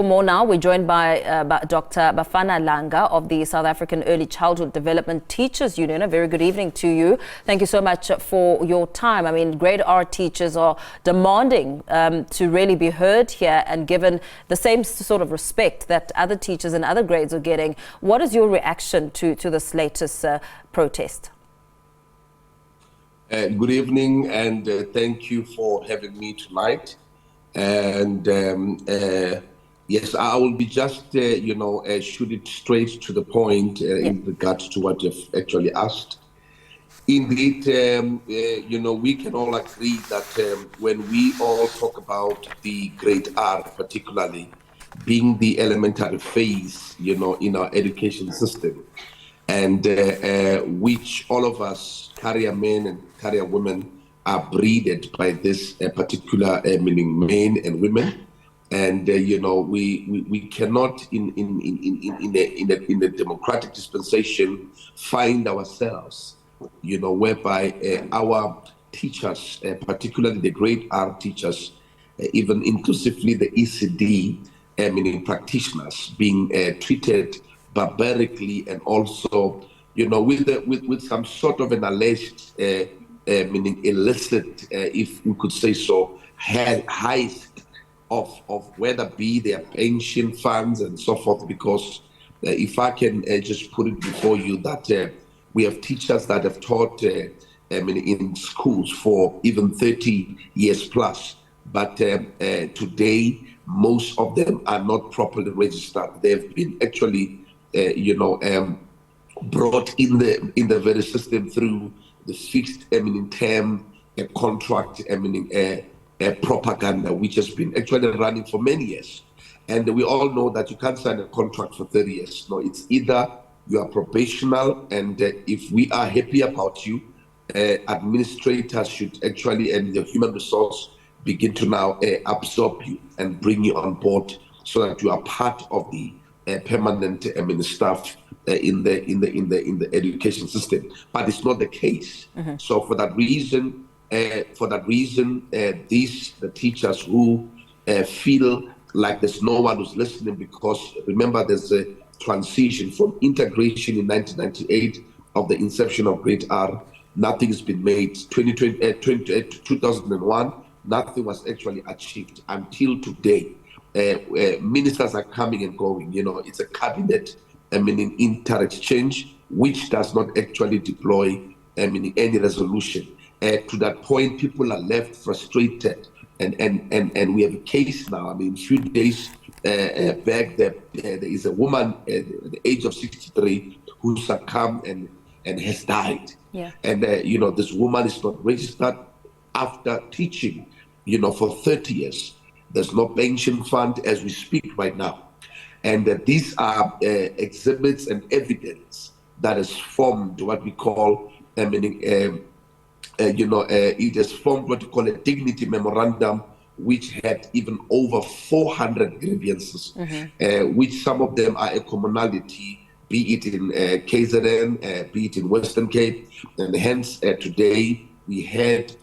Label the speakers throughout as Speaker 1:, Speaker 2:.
Speaker 1: For more now, we're joined by Dr. Bafana Langa of the South African Early Childhood Development Teachers Union. A very good evening to you. Thank you so much for your time. I mean, grade R teachers are demanding to really be heard here and given the same sort of respect that other teachers in other grades are getting. What is your reaction to this latest protest?
Speaker 2: Good evening, and thank you for having me tonight. And yes, I will be just, shoot it straight to the point in regards to what you've actually asked. Indeed, we can all agree that when we all talk about the grade R, particularly being the elementary phase, in our education system, and which all of us, career men and career women, are breeded by this particular meaning men and women, and we cannot in a democratic dispensation find ourselves, whereby our teachers, particularly the grade R teachers, even inclusively the ECD, meaning practitioners, being treated barbarically and also, with some sort of an alleged, meaning illicit, if we could say so, heist of whether be their pension funds and so forth. Because if I can just put it before you that we have teachers that have taught in schools for even 30 years plus, but today most of them are not properly registered. They've been actually brought in the very system through the fixed term contract propaganda, which has been actually running for many years. And we all know that you can't sign a contract for 30 years. No, it's either you are probational, and if we are happy about you, administrators should actually, and the human resource, begin to now absorb you and bring you on board so that you are part of the permanent staff in the education system. But it's not the case. So for that reason, the teachers who feel like there's no one who's listening, because remember there's a transition from integration in 1998 of the inception of grade R. Nothing has been made. 2001, nothing was actually achieved until today. Ministers are coming and going. It's a cabinet, inter-exchange, which does not actually deploy any resolution. To that point, people are left frustrated, and we have a case now. A few days back, there is a woman at the age of 63 who succumbed and has died.
Speaker 1: Yeah. And
Speaker 2: this woman is not registered after teaching, for 30 years. There's no pension fund as we speak right now. And these are exhibits and evidence that has formed what we call, it has formed what we call a dignity memorandum, which had even over 400 grievances, which some of them are a commonality, be it in KZN, be it in Western Cape. And hence today we had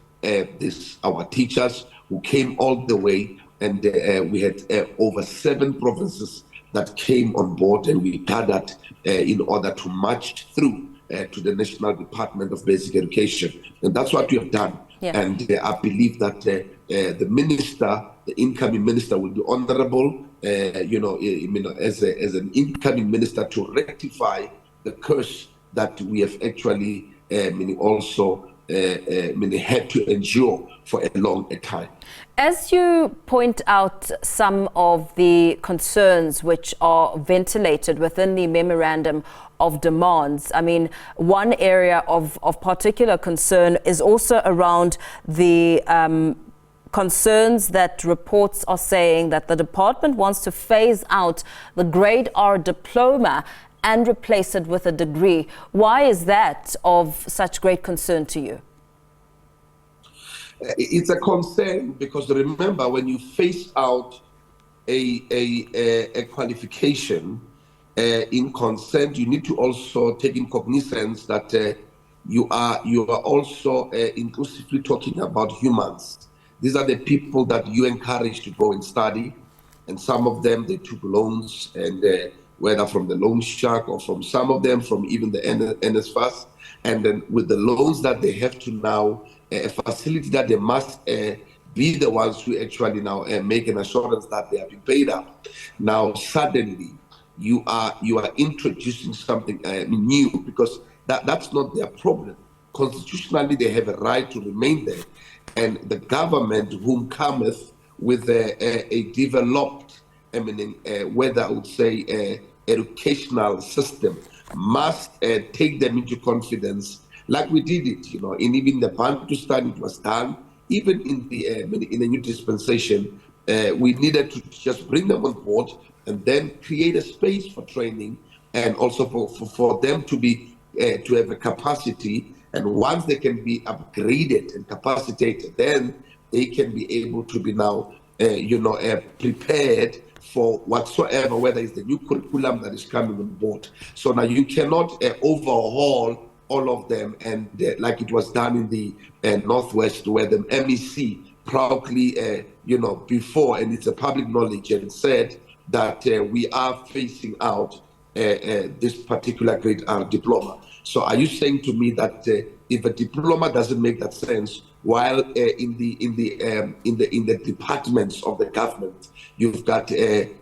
Speaker 2: our teachers who came all the way, and we had over 7 provinces that came on board, and we gathered in order to march through to the National Department of Basic Education. And that's what we have done.
Speaker 1: Yeah.
Speaker 2: And I believe that the minister, the incoming minister, will be honorable, as an incoming minister, to rectify the curse that we have actually had to endure for a long time.
Speaker 1: As you point out some of the concerns which are ventilated within the memorandum of demands, one area of particular concern is also around the concerns that reports are saying that the department wants to phase out the grade R diploma and replace it with a degree. Why is that of such great concern to you?
Speaker 2: It's a concern because remember, when you phase out a qualification in consent, you need to also take in cognizance that you are also inclusively talking about humans. These are the people that you encourage to go and study. and some of them, they took loans, and whether from the loan shark or from some of them, from even the NSFAS. And then with the loans that they have to now, a facility that they must be the ones who actually now make an assurance that they are being paid up. Now, suddenly, you are introducing something new, because that's not their problem. Constitutionally, they have a right to remain there. And the government, whom cometh with a developed, whether I would say, educational system, must take them into confidence, like we did it, in even the Bantustan, it was done. Even in the new dispensation, we needed to just bring them on board and then create a space for training, and also for them to be to have a capacity. And once they can be upgraded and capacitated, then they can be able to be now, prepared for whatsoever, whether it's the new curriculum that is coming on board. So now you cannot overhaul all of them, and like it was done in the Northwest, where the MEC proudly, before, and it's a public knowledge, and said that we are phasing out this particular grade R diploma. So are you saying to me that if a diploma doesn't make that sense, while in the departments of the government, you've got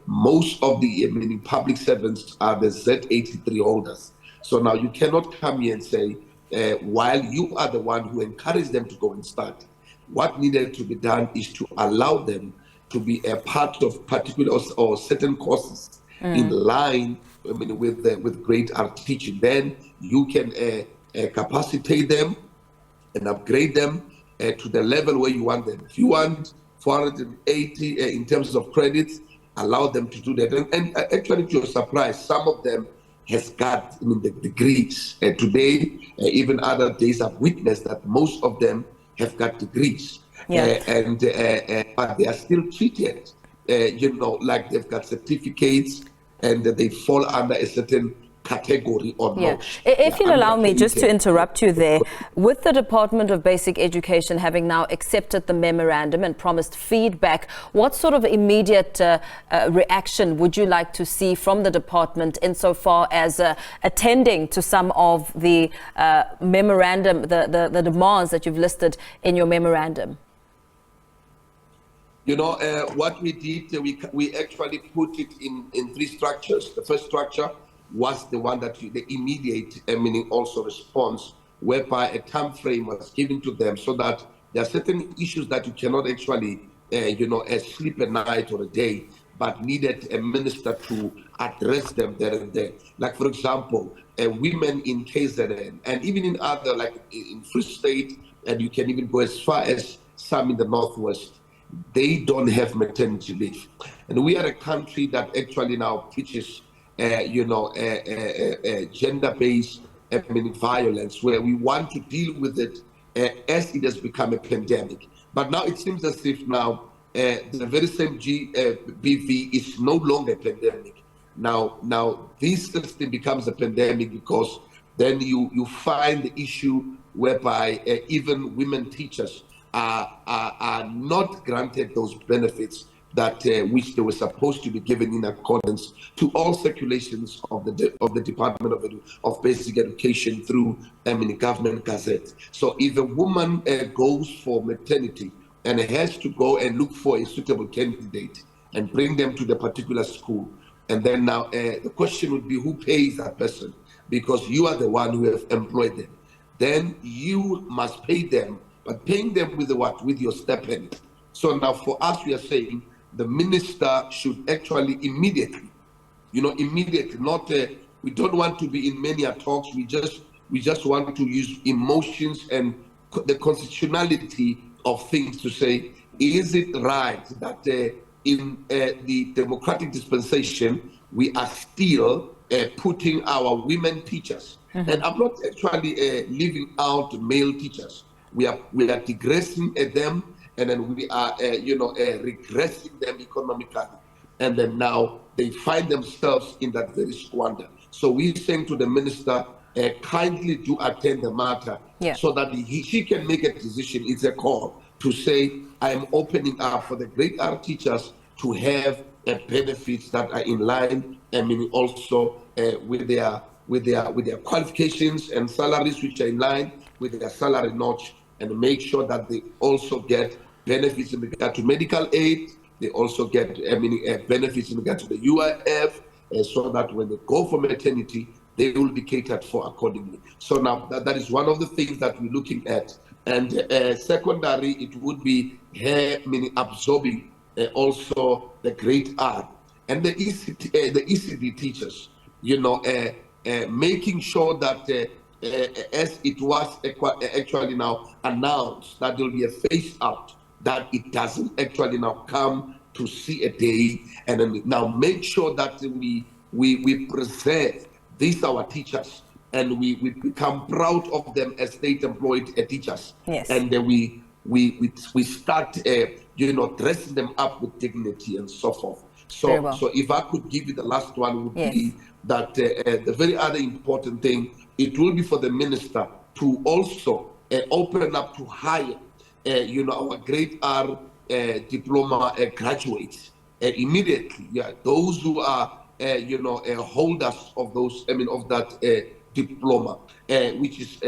Speaker 2: most of the public servants are the Z83 holders. So now you cannot come here and say, while you are the one who encouraged them to go and start, what needed to be done is to allow them to be a part of particular or certain courses in line with grade R teaching. Then you can capacitate them and upgrade them to the level where you want them. If you want 480 in terms of credits, allow them to do that. And actually, to your surprise, some of them has got the degrees. Today, even other days, I've witnessed that most of them have got degrees.
Speaker 1: Yeah.
Speaker 2: But they are still treated, like they've got certificates, and they fall under a certain category or not.
Speaker 1: If you'll allow me just to interrupt you there, with the Department of Basic Education having now accepted the memorandum and promised feedback, what sort of immediate reaction would you like to see from the department insofar as attending to some of the memorandum, the demands that you've listed in your memorandum?
Speaker 2: What we did, we actually put it in three structures. The first structure was the one that the immediate, also response, whereby a time frame was given to them, so that there are certain issues that you cannot actually, sleep a night or a day, but needed a minister to address them there and there. Like, for example, women in KZN, and even in other, like in Free State, and you can even go as far as some in the Northwest, they don't have maternity leave. And we are a country that actually now preaches gender-based violence, where we want to deal with it as it has become a pandemic. But now it seems as if now the very same BV is no longer a pandemic. Now this system becomes a pandemic, because then you find the issue whereby even women teachers are not granted those benefits that which they were supposed to be given in accordance to all circulations of the Department of Basic Education through government gazette. So if a woman goes for maternity and has to go and look for a suitable candidate and bring them to the particular school, and then now the question would be, who pays that person? Because you are the one who have employed them. Then you must pay them, but paying them with what? With your stipend. So now for us, we are saying the minister should actually immediately, not, we don't want to be in many talks. We just want to use emotions and the constitutionality of things to say, is it right that in the democratic dispensation, we are still putting our women teachers, and I'm not actually leaving out male teachers. We are digressing at them, and then we are, regressing them economically. And then now they find themselves in that very squander. So we're saying to the minister, kindly do attend the matter, so that she can make a decision. It's a call to say, I am opening up for the grade R teachers to have benefits that are in line, I mean, also with their qualifications and salaries, which are in line with their salary notch, and make sure that they also get benefits in regard to medical aid. They also get, I mean, benefits in regard to the UIF, so that when they go for maternity, they will be catered for accordingly. So now that is one of the things that we're looking at. And secondary, it would be her, meaning absorbing also the grade R and the ECD teachers, making sure that as it was actually now announced that there will be a phase out, that it doesn't actually now come to see a day, and then now make sure that we preserve these our teachers, and we become proud of them as state-employed teachers.
Speaker 1: Yes.
Speaker 2: And then we start dressing them up with dignity and so forth. So
Speaker 1: well.
Speaker 2: So if I could give you the last one, would
Speaker 1: Yes.
Speaker 2: be that the very other important thing, it will be for the minister to also open up to hire our grade R diploma graduates immediately. Yeah, those who are holders of those, I mean, of that diploma, which is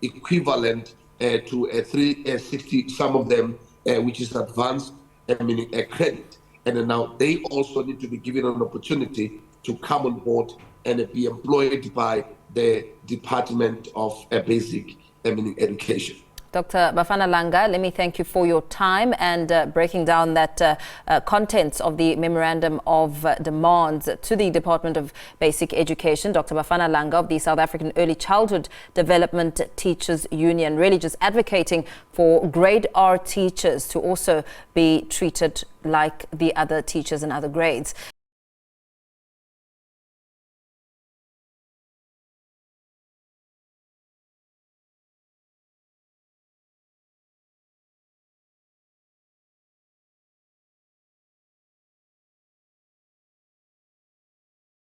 Speaker 2: equivalent to 360, some of them, which is advanced, I mean, credit. And now they also need to be given an opportunity to come on board and be employed by the Department of Basic, I mean, Education.
Speaker 1: Dr. Bafana Langa, let me thank you for your time and breaking down that contents of the memorandum of demands to the Department of Basic Education. Dr. Bafana Langa of the South African Early Childhood Development Teachers Union, really just advocating for grade R teachers to also be treated like the other teachers in other grades.